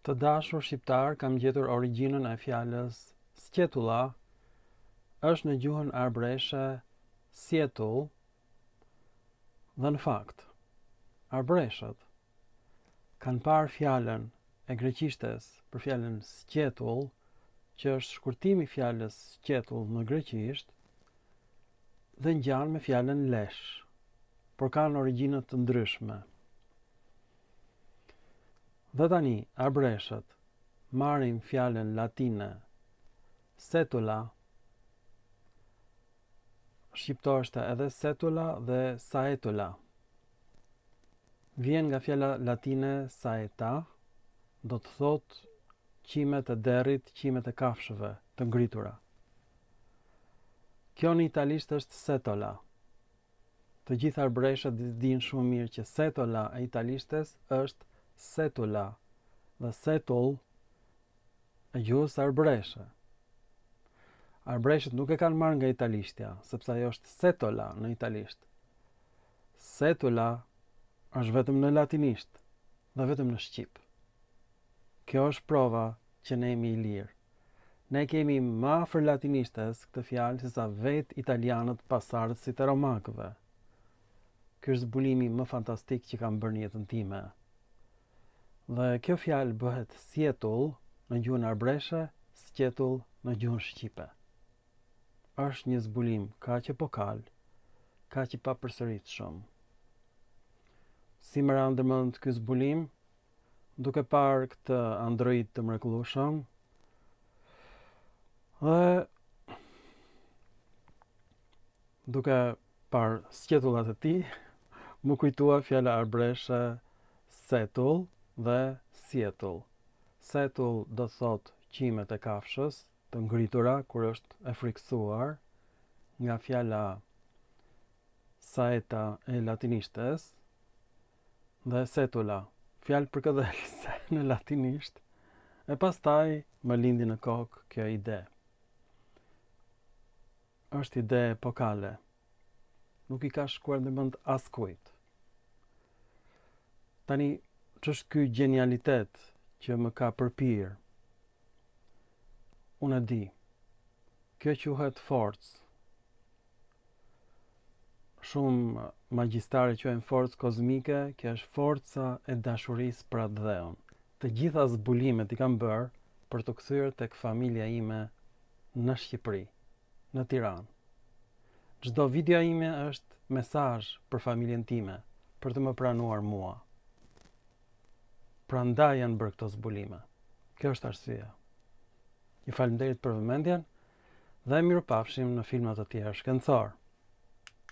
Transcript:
Të dashur shqiptar, kam gjetur origjinën e fjalës sqetulla, është në gjuhën arbëreshe sjetull, dhe në fakt, arbreshët kanë parë fjalën e greqishtes për fjalën sqetull, që është shkurtimi i fjalës sqetull në greqisht, dhe ngjan me fjalën lesh, por kanë origjina të ndryshme. Dhe tani, arbreshët marrin fjalën latine setula, shqiptoshte edhe setula dhe saetula. Vjen nga fjala latine saeta, do të thotë qimet e derrit, qimet e kafshëve të ngritura. Kjo në italisht është setola. Të gjithë arbreshët dinë shumë mirë që setola e italishtes është setula dhe setull e gjuhës arbëreshe. Arbreshët nuk e kanë marrë nga italishtja, sepse ajo është setola në italisht. Setula është vetëm në latinisht dhe vetëm në shqip. Kjo është prova që ne jemi i lirë. Ne kemi më afër latinishtes këtë fjalë se sa vetë italianët pasardhësit e romakëve. Ky është zbulimi më fantastik që kam bërë në jetën time. Dhe kjo fjalë bëhet sjetull në gjuhën arbëreshe, sqetull në gjuhën shqipe. Është një zbulim kaq epokal, kaq i papërsëritshëm. Si më ra ndërmend ky zbulim, duke parë këtë android të mrekullueshëm, dhe duke parë sqetullat e tij, më kujtua fjala arbëreshe setull dhe sjetull. Setull do thot qimet e kafshës të ngritura kur është e friksuar, nga fjala saeta e latinishtes, dhe setula, fjalë për këdhelëse në latinisht, e pastaj më lindi në kokë kjo ide. Është ide epokale. Nuk i ka shkuar në mend askujt. Tani, ç'është ky gjenialitet që më ka përpir? Unë e di. Kjo quhet forcë. Shumë magjistarë quajnë forcë kozmike, kjo është forca e dashurisë për atë dheun. Të gjitha zbulimet i kam bërë për të kthyer tek familja ime në Shqipëri, në Tiranë. Çdo video ime është mesazh për familjen time, për të më pranuar mua. Prandaj janë bërë këto zbulime. Kjo është arsyeja. Ju falenderoj për vëmendjen dhe mirupafshim në filma të tjerë shkencor.